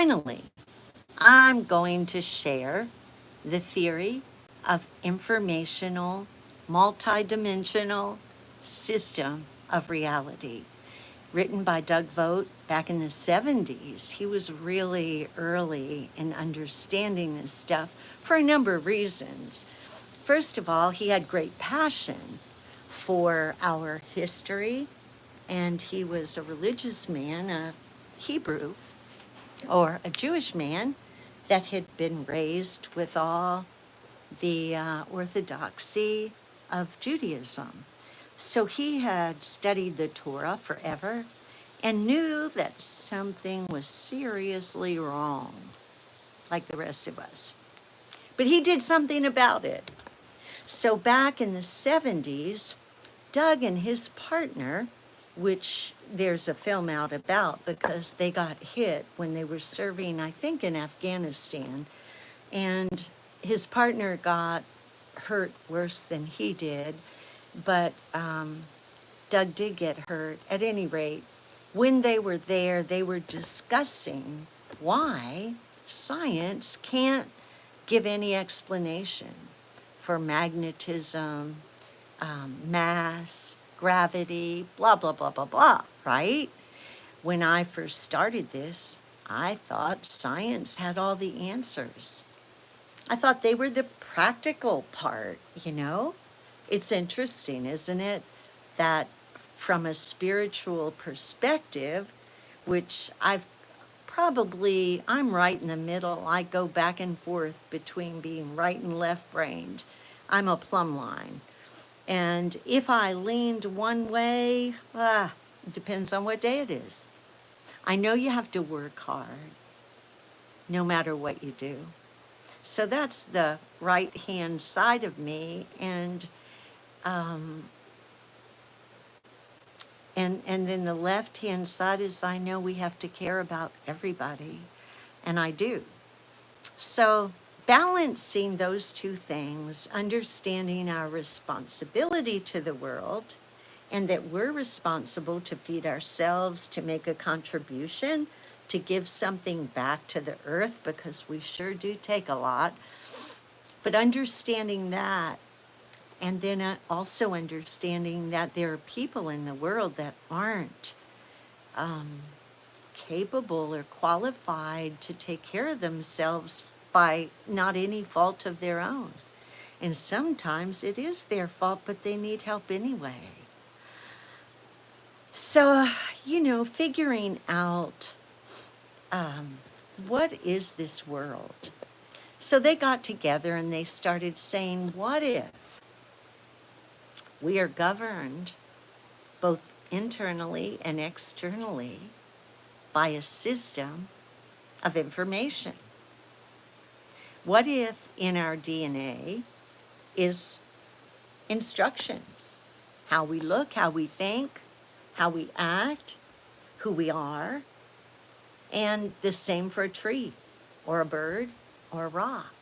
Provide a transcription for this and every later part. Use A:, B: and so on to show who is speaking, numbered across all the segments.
A: Finally, I'm going to share the theory of informational, multidimensional system of reality, written by Doug Vogt back in the 70s. He was really early in understanding this stuff for a number of reasons. First of all, he had great passion for our history, and he was a religious man, a Hebrew or a Jewish man that had been raised with all the orthodoxy of Judaism. So he had studied the Torah forever and knew that something was seriously wrong, like the rest of us. But he did something about it. So back in the 70s, Doug and his partner, which there's a film out about because they got hit when they were serving, I think, in Afghanistan, and his partner got hurt worse than he did, but Doug did get hurt. At any rate, when they were there, they were discussing why science can't give any explanation for magnetism, mass, gravity, blah, blah, blah, blah, blah, right? When I first started this, I thought science had all the answers. I thought they were the practical part, you know? It's interesting, isn't it? That from a spiritual perspective, which I'm right in the middle. I go back and forth between being right and left brained. I'm a plumb line. And if I leaned one way, it depends on what day it is. I know you have to work hard no matter what you do. So that's the right hand side of me, um, and then the left hand side is I know we have to care about everybody, and I do. So balancing those two things, understanding our responsibility to the world, and that we're responsible to feed ourselves, to make a contribution, to give something back to the earth, because we sure do take a lot. But understanding that, and then also understanding that there are people in the world that aren't capable or qualified to take care of themselves by not any fault of their own. And sometimes it is their fault, but they need help anyway. So, figuring out what is this world? So they got together and they started saying, what if we are governed both internally and externally by a system of information? What if in our DNA is instructions? How we look, how we think, how we act, who we are, and the same for a tree or a bird or a rock.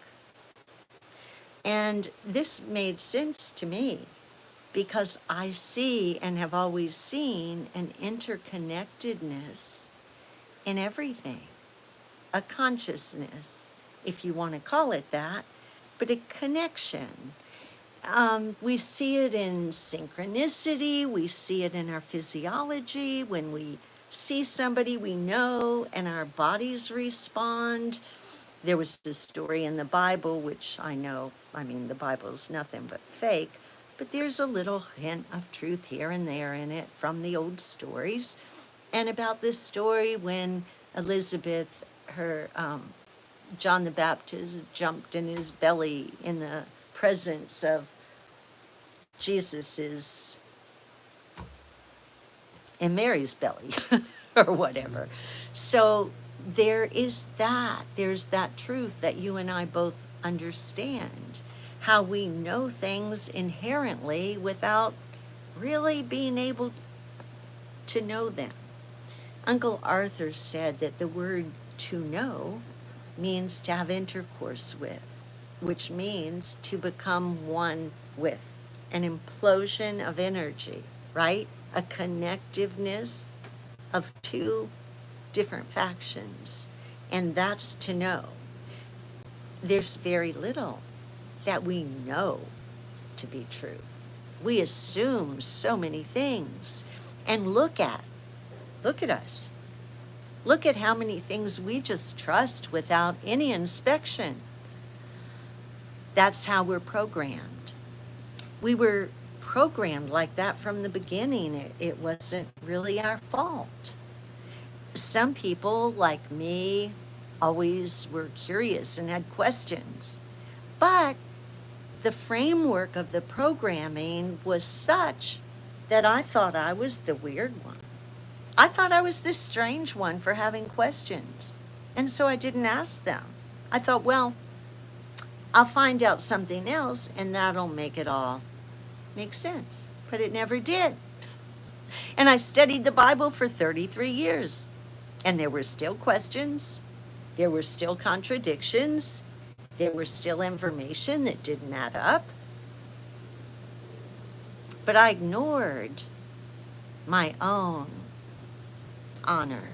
A: And this made sense to me because I see and have always seen an interconnectedness in everything, a consciousness, if you want to call it that, but a connection. We see it in synchronicity, we see it in our physiology. When we see somebody we know and our bodies respond. There was this story in the Bible, which the Bible's nothing but fake, but there's a little hint of truth here and there in it from the old stories. And about this story when Elizabeth, John the Baptist jumped in his belly in the presence of Jesus's, in Mary's belly or whatever. So there's that truth that you and I both understand, how we know things inherently without really being able to know them. Uncle Arthur said that the word to know means to have intercourse with, which means to become one with, an implosion of energy, right? A connectiveness of two different factions. And that's to know. There's very little that we know to be true. We assume so many things. And look at us. Look at how many things we just trust without any inspection. That's how we're programmed. We were programmed like that from the beginning. It wasn't really our fault. Some people, like me, always were curious and had questions. But the framework of the programming was such that I thought I was the weird one. I thought I was this strange one for having questions. And so I didn't ask them. I thought, well, I'll find out something else and that'll make it all make sense. But it never did. And I studied the Bible for 33 years. And there were still questions. There were still contradictions. There was still information that didn't add up. But I ignored my own honor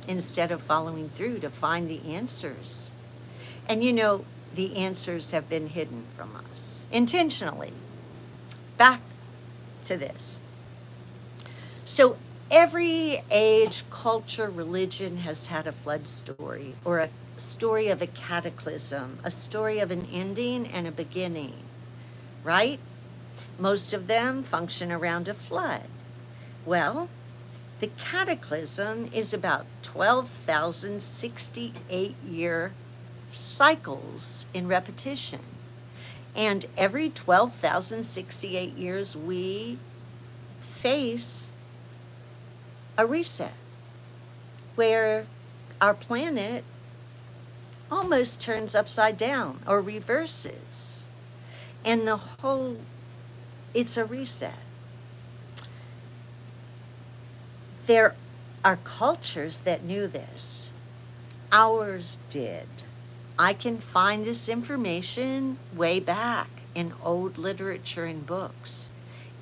A: instead of following through to find the answers. And you know, the answers have been hidden from us intentionally. Back to this. So every age, culture, religion has had a flood story, or a story of a cataclysm, a story of an ending and a beginning, right? Most of them function around a flood. Well, the cataclysm is about 12,068-year cycles in repetition. And every 12,068 years, we face a reset where our planet almost turns upside down or reverses. And it's a reset. There are cultures that knew this. Ours did. I can find this information way back in old literature and books.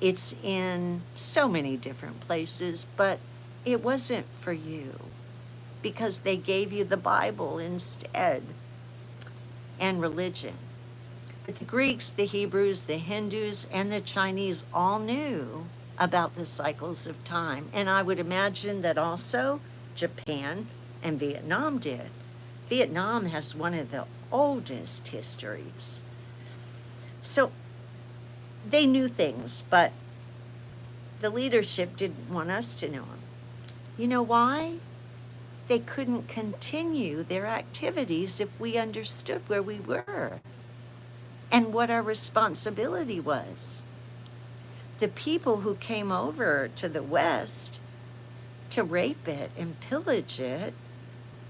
A: It's in so many different places, but it wasn't for you because they gave you the Bible instead and religion. But the Greeks, the Hebrews, the Hindus, and the Chinese all knew about the cycles of time. And I would imagine that also Japan and Vietnam did. Vietnam has one of the oldest histories. So they knew things, but the leadership didn't want us to know them. You know why? They couldn't continue their activities if we understood where we were and what our responsibility was. The people who came over to the West to rape it and pillage it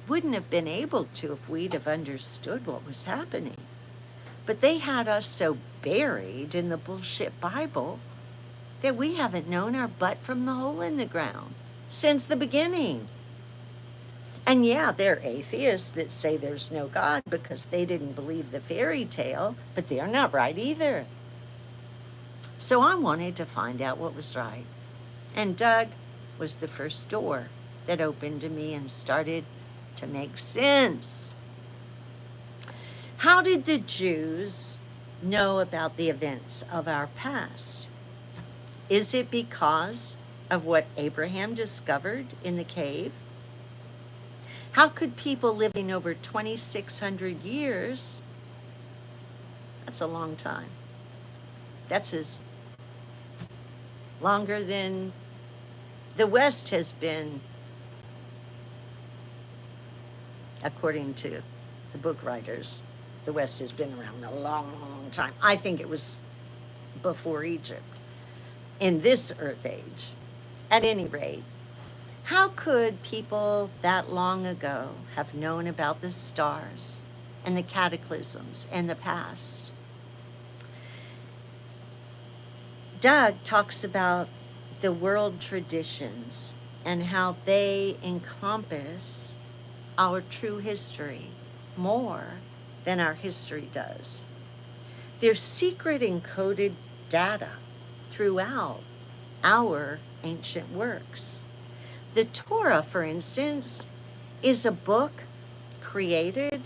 A: wouldn't have been able to if we'd have understood what was happening. But they had us so buried in the bullshit Bible that we haven't known our butt from the hole in the ground since the beginning. And yeah, they're atheists that say there's no God because they didn't believe the fairy tale, but they're not right either. So I wanted to find out what was right. And Doug was the first door that opened to me and started to make sense. How did the Jews know about the events of our past? Is it because of what Abraham discovered in the cave? How could people living over 2,600 years, that's a long time. That's as longer than the West has been, according to the book writers. The West has been around a long, long time. I think it was before Egypt, in this earth age. At any rate, how could people that long ago have known about the stars and the cataclysms and the past? Doug talks about the world traditions and how they encompass our true history more than our history does. There's secret encoded data throughout our ancient works. The Torah, for instance, is a book created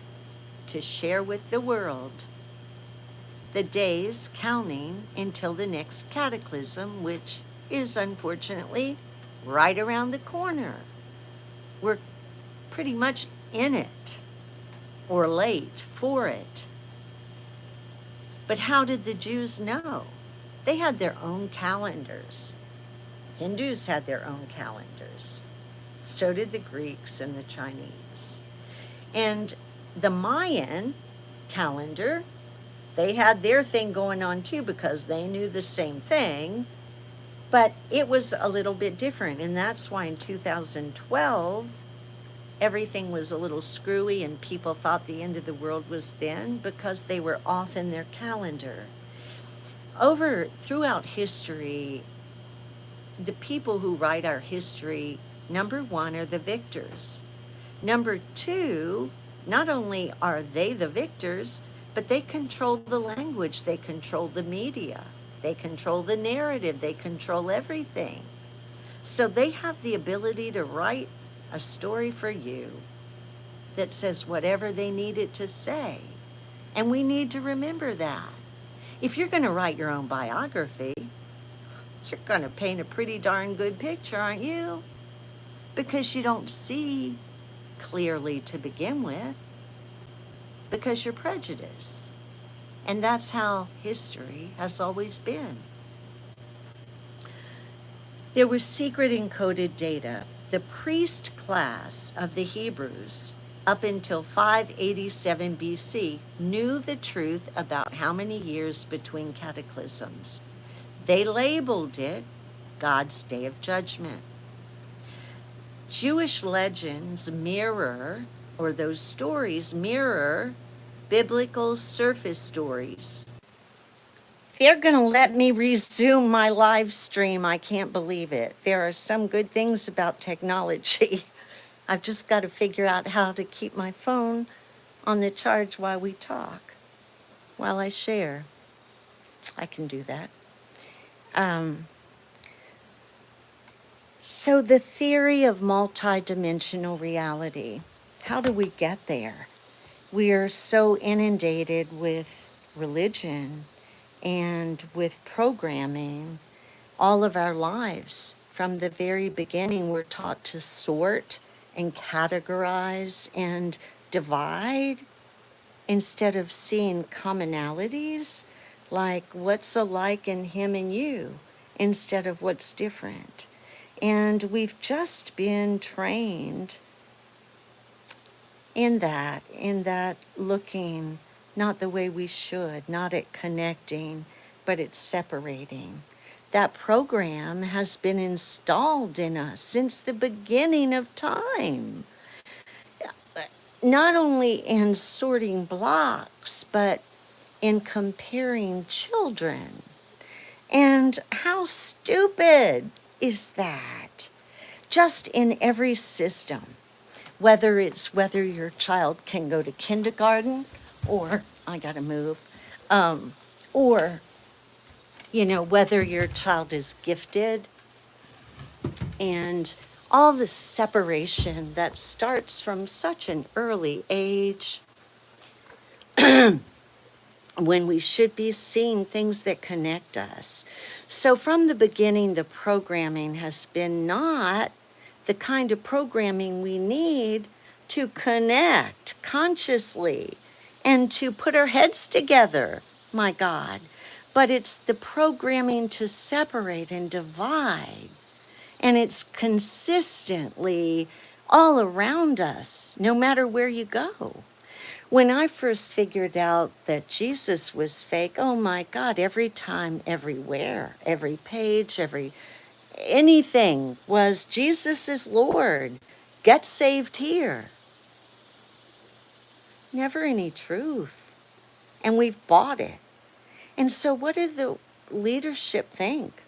A: to share with the world the days counting until the next cataclysm, which is unfortunately right around the corner. We're pretty much in it or late for it. But how did the Jews know? They had their own calendars. Hindus had their own calendars. So did the Greeks and the Chinese. And the Mayan calendar, they had their thing going on too because they knew the same thing, but it was a little bit different. And that's why in 2012, everything was a little screwy and people thought the end of the world was then because they were off in their calendar. Throughout history, the people who write our history, number one, are the victors. Number two, not only are they the victors, but they control the language, they control the media, they control the narrative, they control everything. So they have the ability to write a story for you that says whatever they need it to say. And we need to remember that. If you're going to write your own biography, you're going to paint a pretty darn good picture, aren't you? Because you don't see clearly to begin with, because you're prejudiced. And that's how history has always been. There was secret encoded data. The priest class of the Hebrews, up until 587 BC, knew the truth about how many years between cataclysms. They labeled it God's Day of Judgment. Jewish legends mirror, or those stories mirror, biblical surface stories. They're going to let me resume my live stream. I can't believe it. There are some good things about technology. I've just got to figure out how to keep my phone on the charge while we talk, while I share. I can do that. So the theory of multidimensional reality, how do we get there? We are so inundated with religion and with programming all of our lives. From the very beginning, we're taught to sort and categorize and divide instead of seeing commonalities, like what's alike in him and you, instead of what's different. And we've just been trained in that looking not the way we should, not at connecting, but at separating. That program has been installed in us since the beginning of time. Not only in sorting blocks, but in comparing children. And how stupid is that? Just in every system, whether your child can go to kindergarten or, I gotta move, or, whether your child is gifted, and all the separation that starts from such an early age when we should be seeing things that connect us. So from the beginning, the programming has been not the kind of programming we need to connect consciously and to put our heads together, my God. But it's the programming to separate and divide. And it's consistently all around us, no matter where you go. When I first figured out that Jesus was fake, oh my God, every time, everywhere, every page, anything was Jesus is Lord. Get saved here. Never any truth. And we've bought it. And so what do the leadership think?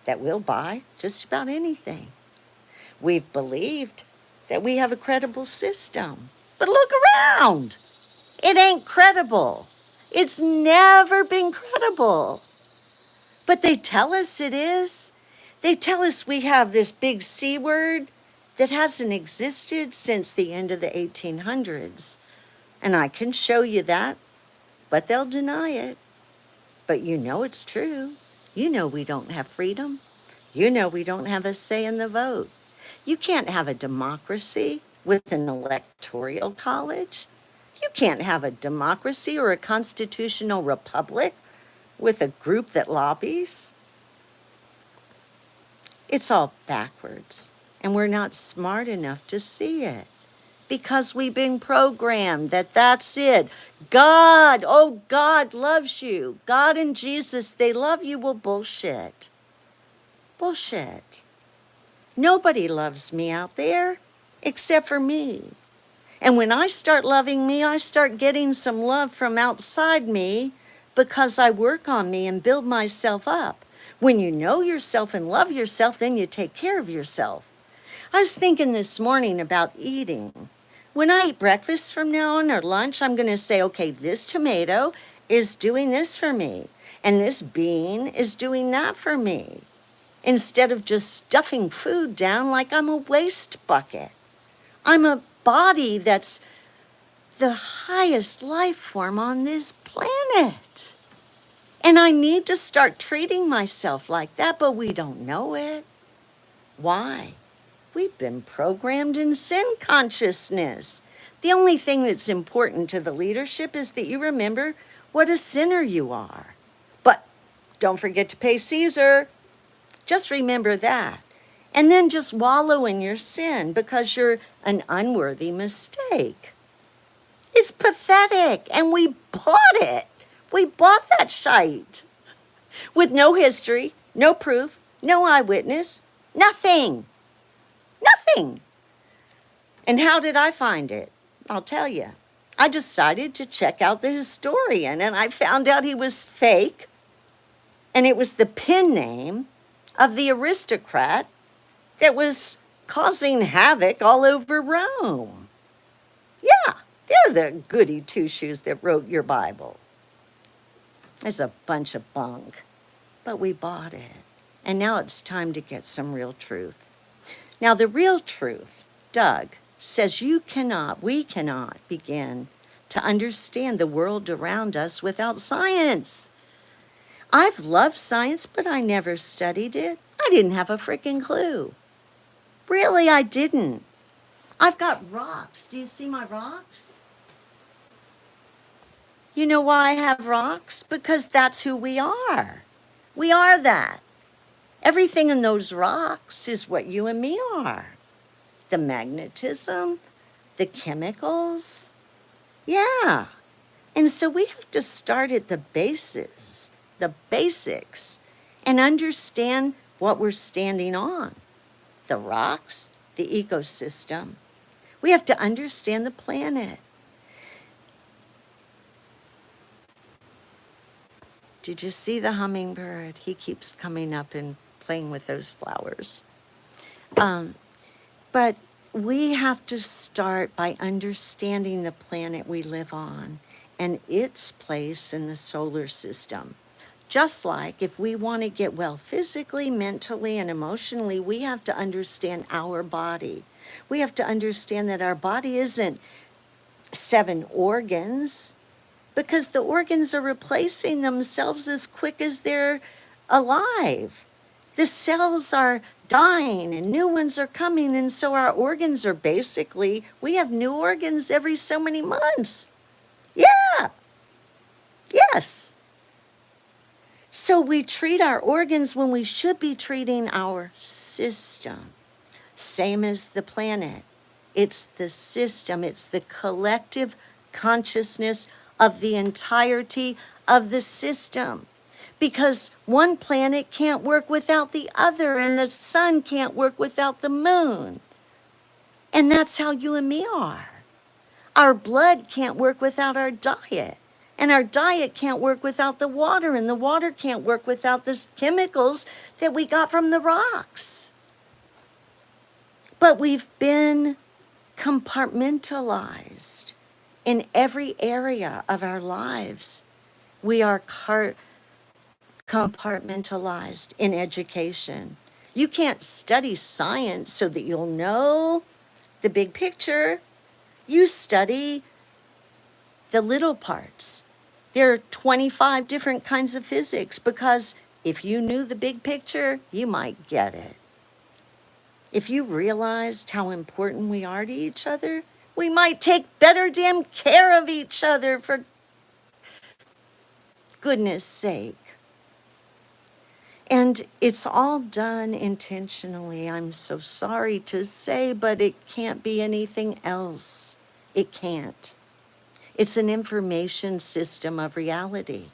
A: That we'll buy just about anything. We've believed that we have a credible system. But look around. It ain't credible. It's never been credible. But they tell us it is. They tell us we have this big C word that hasn't existed since the end of the 1800s. And I can show you that, but they'll deny it. But you know it's true. You know we don't have freedom. You know we don't have a say in the vote. You can't have a democracy with an electoral college. You can't have a democracy or a constitutional republic with a group that lobbies. It's all backwards, and we're not smart enough to see it because we've been programmed that that's it. God, oh, God loves you. God and Jesus, they love you. Well, bullshit. Bullshit. Nobody loves me out there except for me. And when I start loving me, I start getting some love from outside me because I work on me and build myself up. When you know yourself and love yourself, then you take care of yourself. I was thinking this morning about eating. When I eat breakfast from now on or lunch, I'm going to say, okay, this tomato is doing this for me, and this bean is doing that for me, instead of just stuffing food down like I'm a waste bucket. I'm a body that's the highest life form on this planet. And I need to start treating myself like that, but we don't know it. Why? We've been programmed in sin consciousness. The only thing that's important to the leadership is that you remember what a sinner you are. But don't forget to pay Caesar. Just remember that. And then just wallow in your sin because you're an unworthy mistake. It's pathetic, and we bought it. We bought that shite with no history, no proof, no eyewitness, nothing. Nothing. And how did I find it? I'll tell you. I decided to check out the historian, and I found out he was fake, and it was the pen name of the aristocrat that was causing havoc all over Rome. Yeah, they're the goody two-shoes that wrote your Bible. It's a bunch of bunk, but we bought it. And now it's time to get some real truth. Now, the real truth, Doug, says we cannot begin to understand the world around us without science. I've loved science, but I never studied it. I didn't have a freaking clue. Really, I didn't. I've got rocks. Do you see my rocks? You know why I have rocks? Because that's who we are. We are that. Everything in those rocks is what you and me are. The magnetism, the chemicals. Yeah. And so we have to start at the basis, the basics, and understand what we're standing on. The rocks, the ecosystem. We have to understand the planet. Did you see the hummingbird? He keeps coming up and playing with those flowers. But we have to start by understanding the planet we live on and its place in the solar system. Just like if we want to get well physically, mentally, and emotionally, we have to understand our body. We have to understand that our body isn't 7 organs, because the organs are replacing themselves as quick as they're alive. The cells are dying and new ones are coming, and so our organs are basically, we have new organs every so many months. Yeah. Yes. So we treat our organs when we should be treating our system. Same as the planet. It's the system. It's the collective consciousness of the entirety of the system. Because one planet can't work without the other, and the sun can't work without the moon. And that's how you and me are. Our blood can't work without our diet. And our diet can't work without the water, and the water can't work without the chemicals that we got from the rocks. But we've been compartmentalized in every area of our lives. We are compartmentalized in education. You can't study science so that you'll know the big picture. You study the little parts. There are 25 different kinds of physics because if you knew the big picture, you might get it. If you realized how important we are to each other, we might take better damn care of each other, for goodness sake. And it's all done intentionally. I'm so sorry to say, but it can't be anything else. It can't. It's an information system of reality.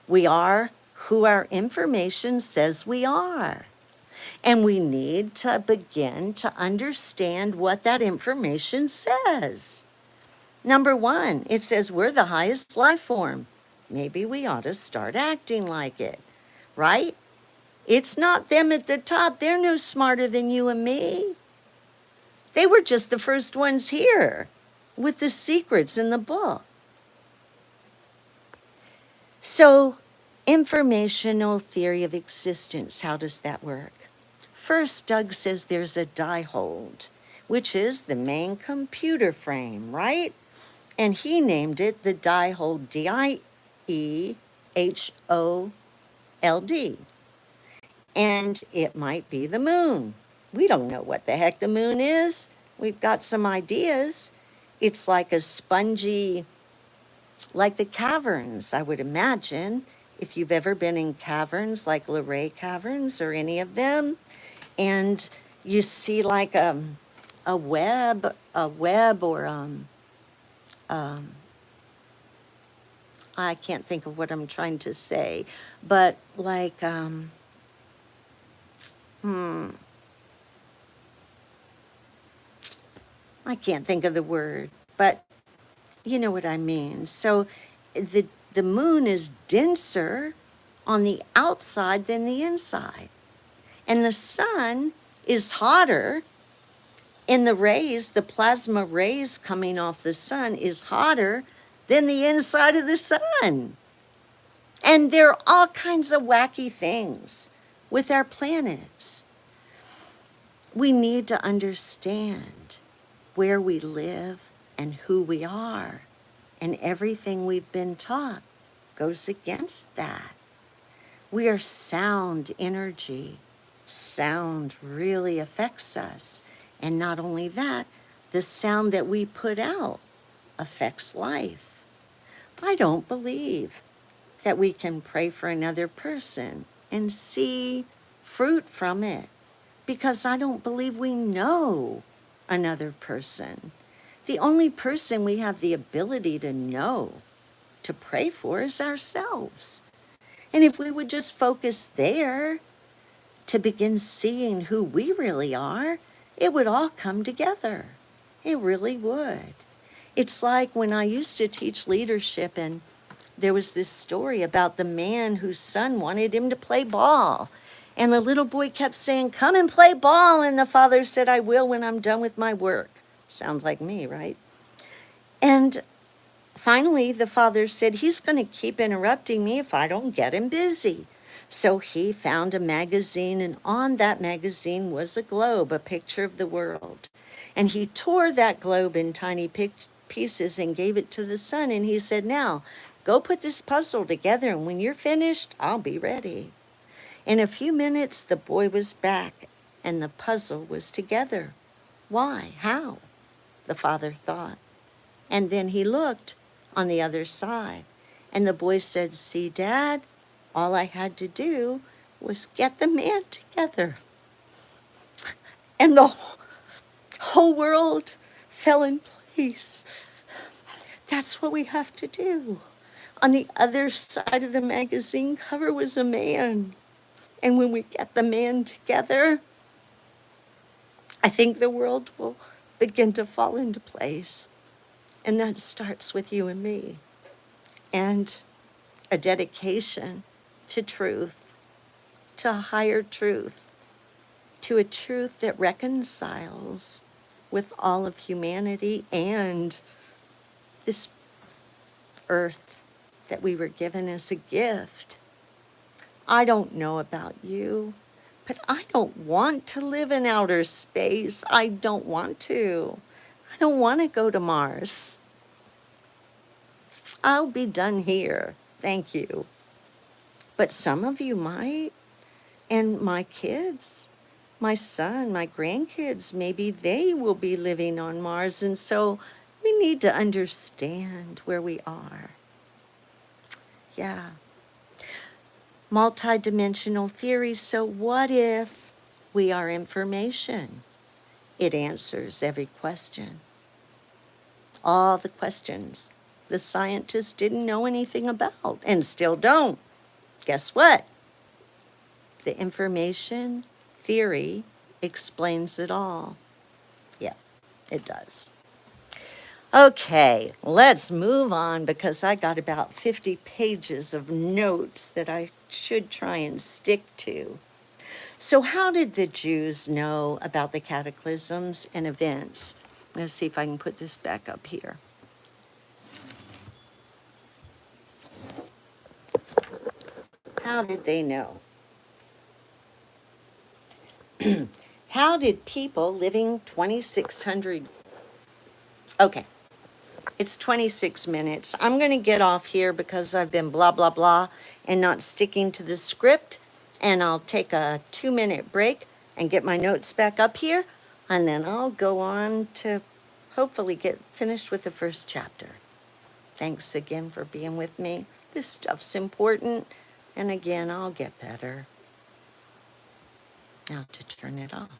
A: We are who our information says we are. And we need to begin to understand what that information says. Number one, it says we're the highest life form. Maybe we ought to start acting like it, right? It's not them at the top. They're no smarter than you and me. They were just the first ones here with the secrets in the book. So, informational theory of existence, how does that work? First, Doug says there's a die-hold, which is the main computer frame, right? And he named it the die-hold, D-I-E-H-O-L-D. And it might be the moon. We don't know what the heck the moon is. We've got some ideas. It's like a spongy, like the caverns, I would imagine. If you've ever been in caverns like Luray Caverns or any of them, and you see like a web or I can't think of what I'm trying to say, but like I can't think of the word, but you know what I mean. So the moon is denser on the outside than the inside. And the sun is hotter, and the rays, the plasma rays coming off the sun is hotter than the inside of the sun. And there are all kinds of wacky things with our planets. We need to understand where we live and who we are. And everything we've been taught goes against that. We are sound energy. Sound really affects us. And not only that, the sound that we put out affects life. I don't believe that we can pray for another person and see fruit from it, because I don't believe we know another person. The only person we have the ability to know, to pray for, is ourselves. And if we would just focus there to begin seeing who we really are, it would all come together. It really would. It's like when I used to teach leadership, and there was this story about the man whose son wanted him to play ball. And the little boy kept saying, "Come and play ball." And the father said, "I will when I'm done with my work." Sounds like me, right? And finally, the father said, "He's going to keep interrupting me if I don't get him busy." So he found a magazine, and on that magazine was a globe, a picture of the world. And he tore that globe in tiny pieces and gave it to the son. And he said, "Now, go put this puzzle together, and when you're finished, I'll be ready." In a few minutes, the boy was back, and the puzzle was together. Why? How? The father thought. And then he looked on the other side, and the boy said, "See, Dad, all I had to do was get the man together." And the whole world fell in place. That's what we have to do. On the other side of the magazine cover was a man. And when we get the man together, I think the world will begin to fall into place. And that starts with you and me. And a dedication to truth, to a higher truth, to a truth that reconciles with all of humanity and this earth that we were given as a gift. I don't know about you, But I don't want to live in outer space. I don't want to. I don't want to go to Mars. I'll be done here. Thank you. But some of you might. And my kids, my son, my grandkids, maybe they will be living on Mars. And so we need to understand where we are. Yeah. Multidimensional theory. So what if we are information? It answers every question. All the questions the scientists didn't know anything about and still don't. Guess what? The information theory explains it all. Yeah, it does. Okay, let's move on because I got about 50 pages of notes that I should try and stick to. So, how did the Jews know about the cataclysms and events? Let's see if I can put this back up here. How did they know? How did people living 2,600? Okay, it's 26 minutes. I'm going to get off here because I've been blah, blah, blah and not sticking to the script. And I'll take a 2-minute break and get my notes back up here. And then I'll go on to hopefully get finished with the first chapter. Thanks again for being with me. This stuff's important. And again, I'll get better. Now to turn it off.